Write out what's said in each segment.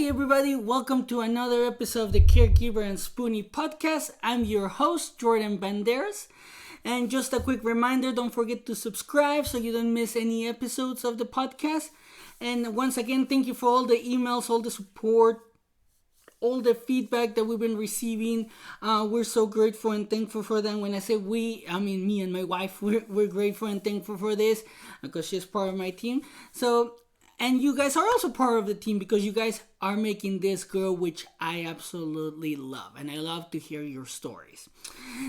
Hey everybody, welcome to another episode of the Caregiver and Spoonie podcast. I'm your host, Jordan Banderas. And just a quick reminder, don't forget to subscribe so you don't miss any episodes of the podcast. And once again, thank you for all the emails, all the support, all the feedback that we've been receiving. We're so grateful and thankful for that. When I say we, I mean me and my wife. We're grateful and thankful for this because she's part of my team. And you guys are also part of the team because you guys are making this grow, which I absolutely love. And I love to hear your stories.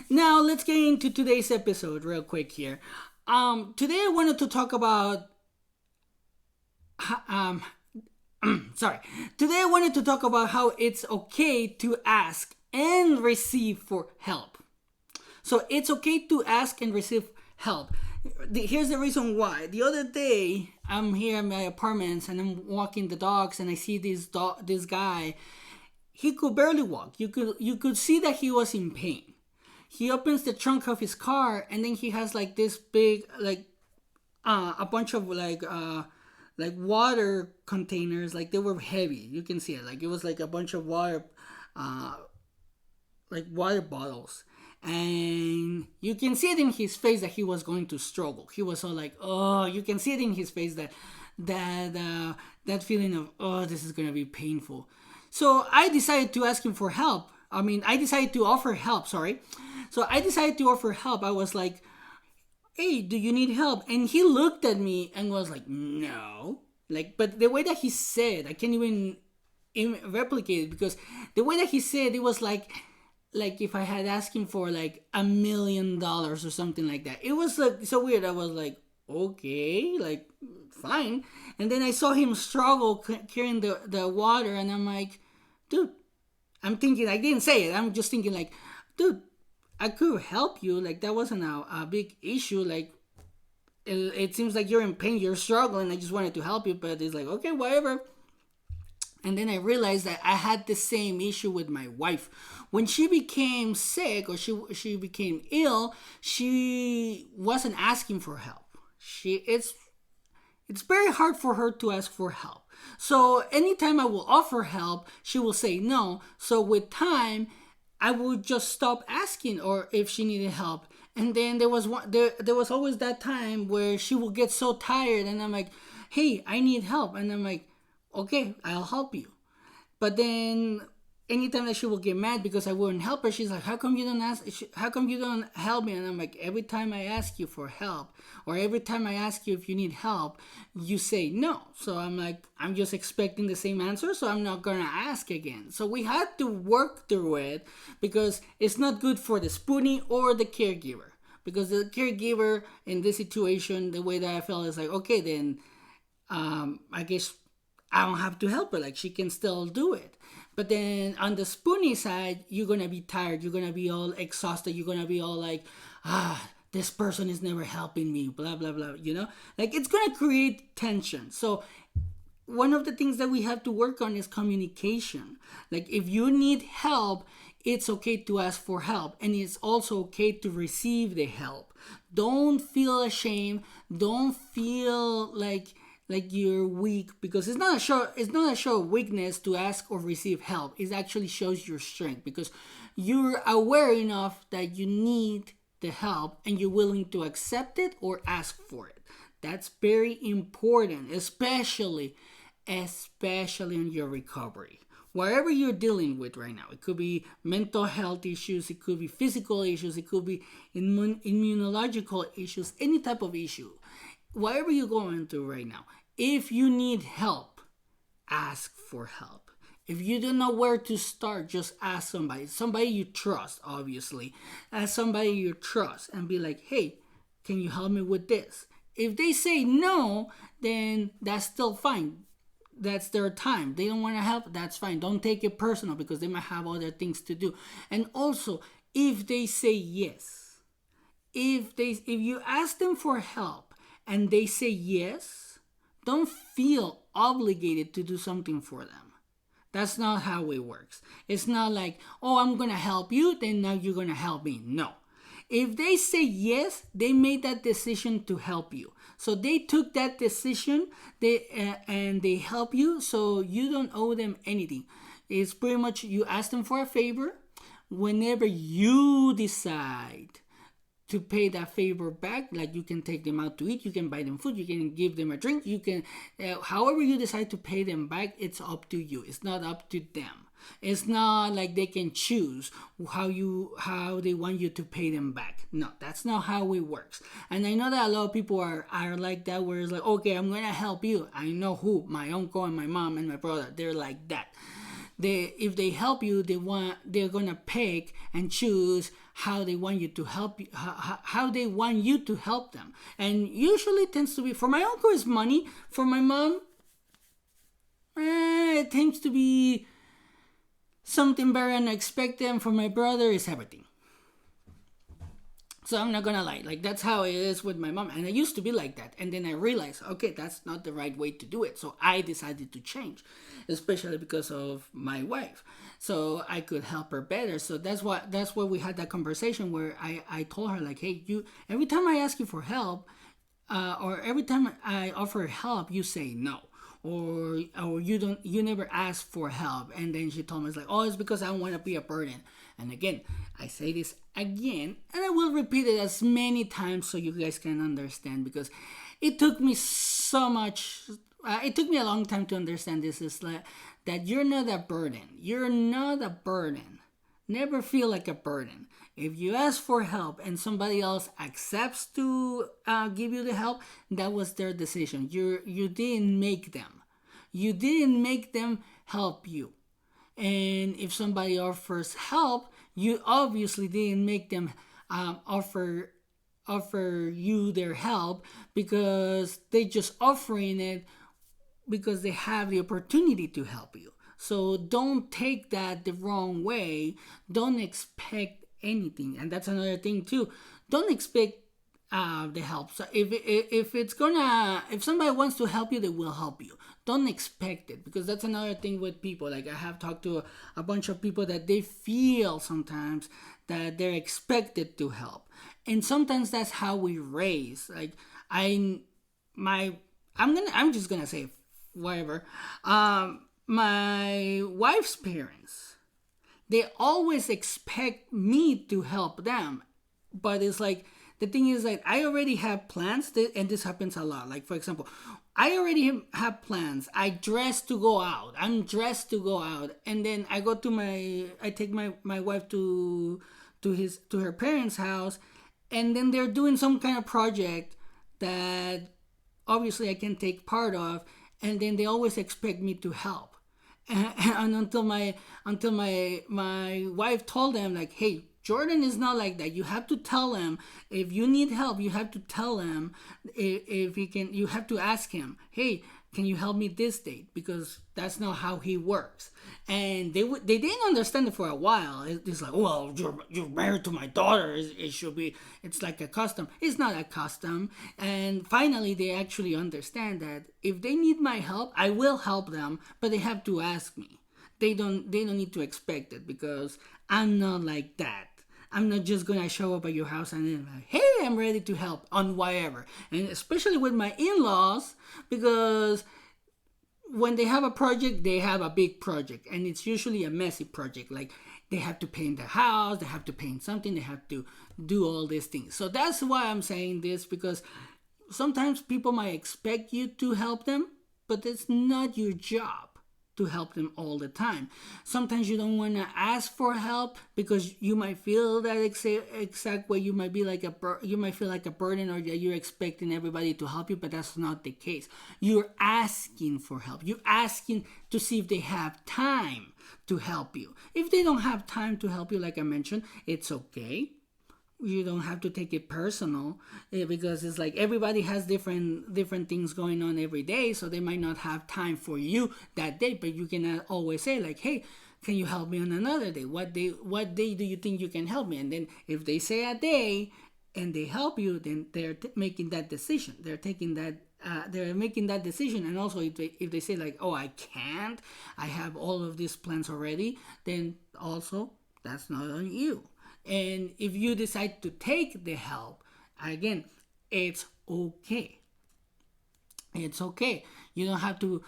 Now, let's get into today's episode real quick here. Today I wanted to talk about... Today I wanted to talk about how it's okay to ask and receive for help. So it's okay to ask and receive help. Here's the reason why. The other day, I'm here in my apartments and I'm walking the dogs and I see this guy. He could barely walk. You could see that he was in pain. He opens the trunk of his car and then he has like this big a bunch of water containers. Like they were heavy. You can see it. Like it was like a bunch of water water bottles. And you can see it in his face that he was going to struggle. He was all like, oh, you can see it in his face that feeling of, oh, this is going to be painful. So I decided to ask him for help. I decided to offer help, sorry. So I decided to offer help. I was like, hey, do you need help? And he looked at me and was like, no. But the way that he said, I can't even replicate it because the way that he said, it was like if I had asked him for like $1 million or something like that. It was like so weird. I was like, okay, like fine. And then I saw him struggle carrying the water, and I'm like, dude, I'm thinking, I didn't say it. I'm just thinking like, dude, I could help you. Like that wasn't a big issue. Like it seems like you're in pain, you're struggling. I just wanted to help you, but it's like, okay, whatever. And then I realized that I had the same issue with my wife. When she became sick or she became ill, she wasn't asking for help. It's very hard for her to ask for help. So anytime I will offer help, she will say no. So with time, I would just stop asking or if she needed help. And then there was always that time where she will get so tired and I'm like, hey, I need help. And I'm like, okay, I'll help you. But then anytime that she will get mad because I wouldn't help her, she's like, how come you don't help me? And I'm like, every time I ask you for help or every time I ask you if you need help, you say no. So I'm like, I'm just expecting the same answer, so I'm not gonna ask again. So we had to work through it because it's not good for the spoonie or the caregiver. Because the caregiver in this situation, the way that I felt is like, okay, then I guess I don't have to help her. Like she can still do it. But then on the spoonie side, you're going to be tired. You're going to be all exhausted. You're going to be all like, this person is never helping me, blah, blah, blah, you know? Like it's going to create tension. So one of the things that we have to work on is communication. Like if you need help, it's okay to ask for help. And it's also okay to receive the help. Don't feel ashamed. Don't feel like you're weak, because it's not a show of weakness to ask or receive help. It actually shows your strength because you're aware enough that you need the help and you're willing to accept it or ask for it. That's very important, especially in your recovery. Whatever you're dealing with right now, it could be mental health issues, it could be physical issues, it could be immunological issues, any type of issue. Whatever you're going through right now, if you need help, ask for help. If you don't know where to start, just ask somebody you trust, obviously. Ask somebody you trust and be like, hey, can you help me with this? If they say no, then that's still fine. That's their time. They don't want to help, that's fine. Don't take it personal because they might have other things to do. And also, if they say yes, if you ask them for help and they say yes, don't feel obligated to do something for them. That's not how it works. It's not like, oh, I'm going to help you, then now you're going to help me. No. If they say yes, they made that decision to help you. So they took that decision, and they help you, so you don't owe them anything. It's pretty much you ask them for a favor. Whenever you decide to pay that favor back, like you can take them out to eat, you can buy them food, you can give them a drink, you can, however you decide to pay them back, it's up to you. It's not up to them. It's not like they can choose how they want you to pay them back. No, that's not how it works. And I know that a lot of people are like that, where it's like, okay, I'm gonna help you. I know who, my uncle and my mom and my brother, they're like that. If they help you, they're gonna pick and choose how they want you to help you, how they want you to help them. And usually it tends to be, for my uncle it's money, for my mom, it tends to be something very unexpected, and for my brother it's everything. So I'm not gonna lie, like that's how it is with my mom. And I used to be like that, and then I realized, okay, that's not the right way to do it. So I decided to change, especially because of my wife, so I could help her better. So that's why we had that conversation where I told her, like, hey, you, every time I ask you for help, or every time I offer help, you say no. Or you never ask for help. And then she told me, it's like, oh, it's because I don't want to be a burden. And again, I say this again, and I will repeat it as many times so you guys can understand, because it took me so much, it took me a long time to understand this, is that you're not a burden. You're not a burden. Never feel like a burden. If you ask for help and somebody else accepts to give you the help, that was their decision. You didn't make them. You didn't make them help you. And if somebody offers help, you obviously didn't make them offer you their help, because they just offering it because they have the opportunity to help you. So don't take that the wrong way. Don't expect anything. And that's another thing too. Don't expect the help. So if somebody wants to help you, they will help you. Don't expect it, because that's another thing with people. Like, I have talked to a bunch of people that they feel sometimes that they're expected to help, and sometimes that's how we raise. Like, I'm just gonna say whatever. My wife's parents, they always expect me to help them, but it's like, the thing is, like, I already have plans, and this happens a lot. Like, for example, I already have plans. I'm dressed to go out, and then I take my wife to her parents' house, and then they're doing some kind of project that obviously I can take part of, and then they always expect me to help. And until my wife told them, like, hey, Jordan is not like that. You have to tell him, if you need help, you have to tell him, if he can, you have to ask him, hey, can you help me this date? Because that's not how he works. And they didn't understand it for a while. It's like, well, you're married to my daughter. It should be, it's like a custom. It's not a custom. And finally, they actually understand that if they need my help, I will help them, but they have to ask me. They don't need to expect it, because I'm not like that. I'm not just gonna show up at your house and then like, hey, I'm ready to help on whatever. And especially with my in-laws, because when they have a project, they have a big project, and it's usually a messy project. Like, they have to paint the house, they have to paint something, they have to do all these things. So that's why I'm saying this, because sometimes people might expect you to help them, but it's not your job to help them all the time. Sometimes you don't want to ask for help because you might feel that exact way. You might feel like a burden, or that you're expecting everybody to help you, but that's not the case. You're asking for help. You're asking to see if they have time to help you. If they don't have time to help you, like I mentioned, it's okay. You don't have to take it personal, because it's like everybody has different things going on every day, so they might not have time for you that day. But you can always say, like, hey, can you help me on another day? What day do you think you can help me? And then if they say a day and they help you, then they're making that decision. They're making that decision. And also, if they say, like, oh, I can't, I have all of these plans already, then also that's not on you. And if you decide to take the help, again, it's okay. It's okay. You don't have to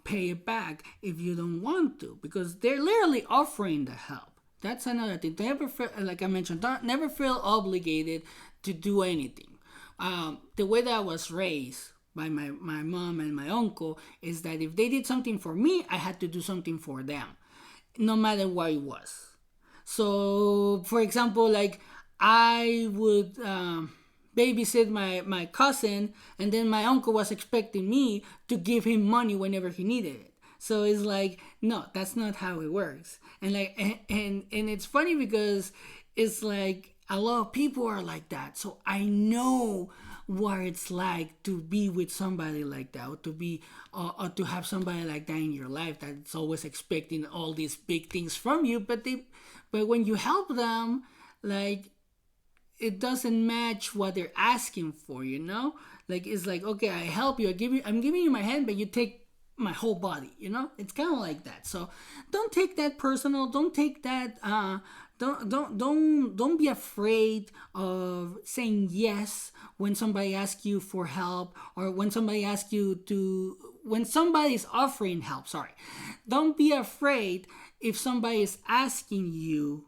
pay it back if you don't want to, because they're literally offering the help. That's another thing. Never feel, like I mentioned, don't never feel obligated to do anything. The way that I was raised by my mom and my uncle is that if they did something for me, I had to do something for them, no matter what it was. So, for example, like I would babysit my cousin, and then my uncle was expecting me to give him money whenever he needed it. So it's like, no, that's not how it works. And like, and it's funny because it's like a lot of people are like that. So I know what it's like to be with somebody like that, or to have somebody like that in your life that's always expecting all these big things from you. But when you help them, like, it doesn't match what they're asking for, you know? Like, it's like, okay, I help you, I'm giving you my hand, but you take my whole body, you know? It's kind of like that. So don't take that personal. Don't take that don't be afraid of saying yes when somebody asks you for help, or when somebody is offering help. Sorry, don't be afraid if somebody is asking you.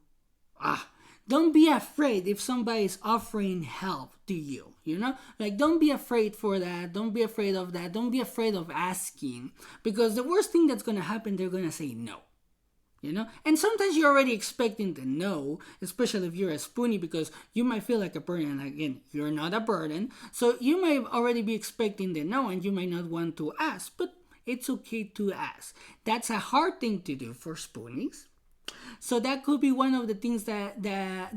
Don't be afraid if somebody is offering help to you. You know, like, don't be afraid for that. Don't be afraid of that. Don't be afraid of asking, because the worst thing that's gonna happen, they're gonna say no. You know, and sometimes you're already expecting the no, especially if you're a spoonie, because you might feel like a burden. And again, you're not a burden, so you might already be expecting the no, and you might not want to ask. But it's okay to ask. That's a hard thing to do for spoonies. So that could be one of the things that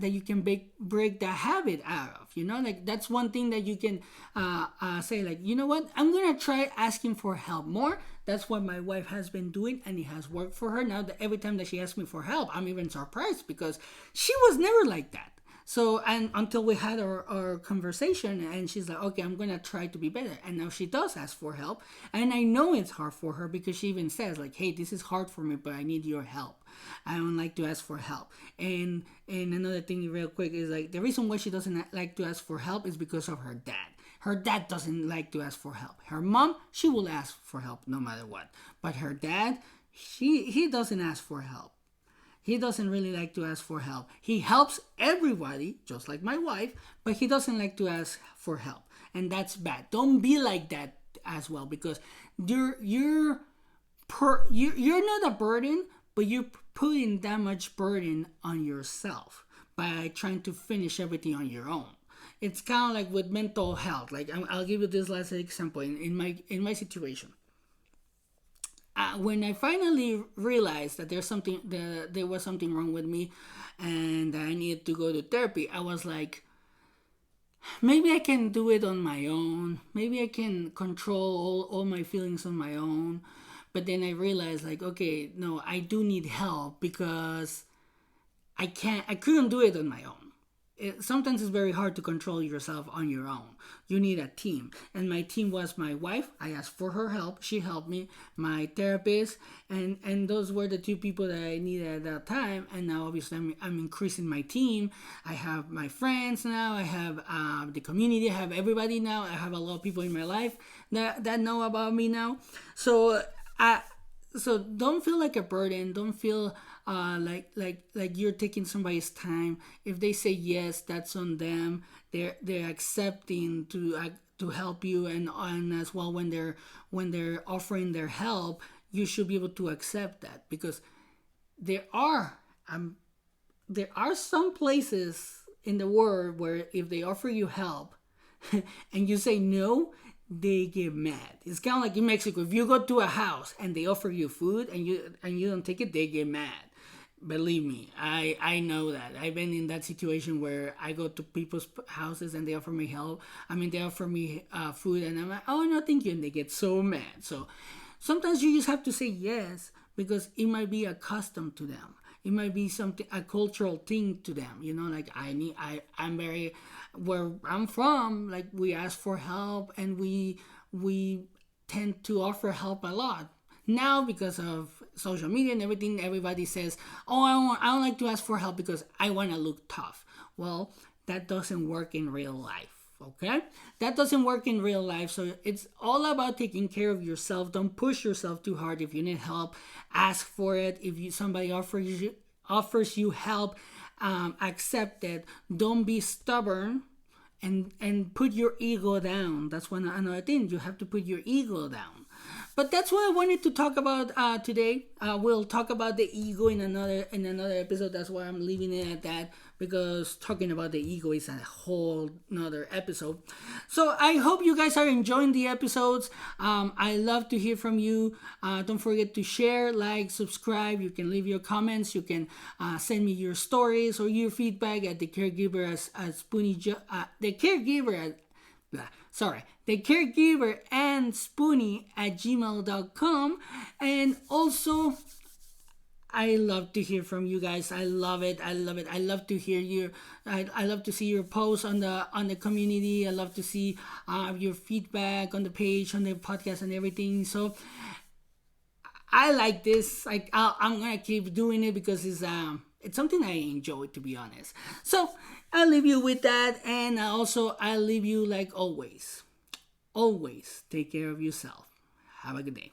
you can break the habit out of. You know, like, that's one thing that you can say, like, you know what, I'm gonna try asking for help more. That's what my wife has been doing, and it has worked for her. Now that every time that she asks me for help, I'm even surprised, because she was never like that. So, and until we had our conversation, and she's like, okay, I'm gonna try to be better. And now she does ask for help, and I know it's hard for her, because she even says, like, hey, this is hard for me, but I need your help. I don't like to ask for help. And another thing real quick is, like, the reason why she doesn't like to ask for help is because of her dad. Her dad doesn't like to ask for help. Her mom, she will ask for help no matter what. But her dad, he doesn't ask for help. He doesn't really like to ask for help. He helps everybody, just like my wife, but he doesn't like to ask for help. And that's bad. Don't be like that as well, because you're not a burden, but you're putting that much burden on yourself by trying to finish everything on your own. It's kind of like with mental health. Like, I'll give you this last example in my situation. When I finally realized that there was something wrong with me, and I needed to go to therapy, I was like, maybe I can do it on my own. Maybe I can control all my feelings on my own. But then I realized, like, okay, no, I do need help, because I couldn't do it on my own. Sometimes it's very hard to control yourself on your own. You need a team. And my team was my wife. I asked for her help. She helped me. My therapist. And those were the two people that I needed at that time. And now, obviously, I'm increasing my team. I have my friends now. I have the community. I have everybody now. I have a lot of people in my life that know about me now. So don't feel like a burden. Don't feel like you're taking somebody's time. If they say yes, that's on them. They're accepting to help you, and as well, when they're offering their help, you should be able to accept that, because there are some places in the world where if they offer you help and you say no, they get mad. It's kind of like in Mexico. If you go to a house and they offer you food and you don't take it, they get mad. Believe me, I know that. I've been in that situation where I go to people's houses and they offer me help. They offer me food, and I'm like, oh, no, thank you. And they get so mad. So sometimes you just have to say yes, because it might be a custom to them. It might be a cultural thing to them. You know, like, I'm very, where I'm from, like, we ask for help, and we tend to offer help a lot. Now, because of social media and everything, everybody says, "Oh, I don't like to ask for help because I want to look tough." Well, that doesn't work in real life. Okay, that doesn't work in real life. So it's all about taking care of yourself. Don't push yourself too hard. If you need help, ask for it. If somebody offers you help, accept it. Don't be stubborn and put your ego down. That's one another thing. You have to put your ego down. But that's what I wanted to talk about today. We'll talk about the ego in another episode. That's why I'm leaving it at that, because talking about the ego is a whole another episode. So I hope you guys are enjoying the episodes. I love to hear from you. Don't forget to share, like, subscribe. You can leave your comments. You can send me your stories or your feedback at the caregiver the caregiver the caregiver and Spoonie at gmail.com. And also, I love to hear from you guys. I love it. I love to hear your. I love to see your posts on the community. I love to see your feedback on the page, on the podcast, and everything. So I like this. I'm gonna keep doing it because it's something I enjoy, to be honest. So I'll leave you with that, and also I'll leave you like always. Always take care of yourself. Have a good day.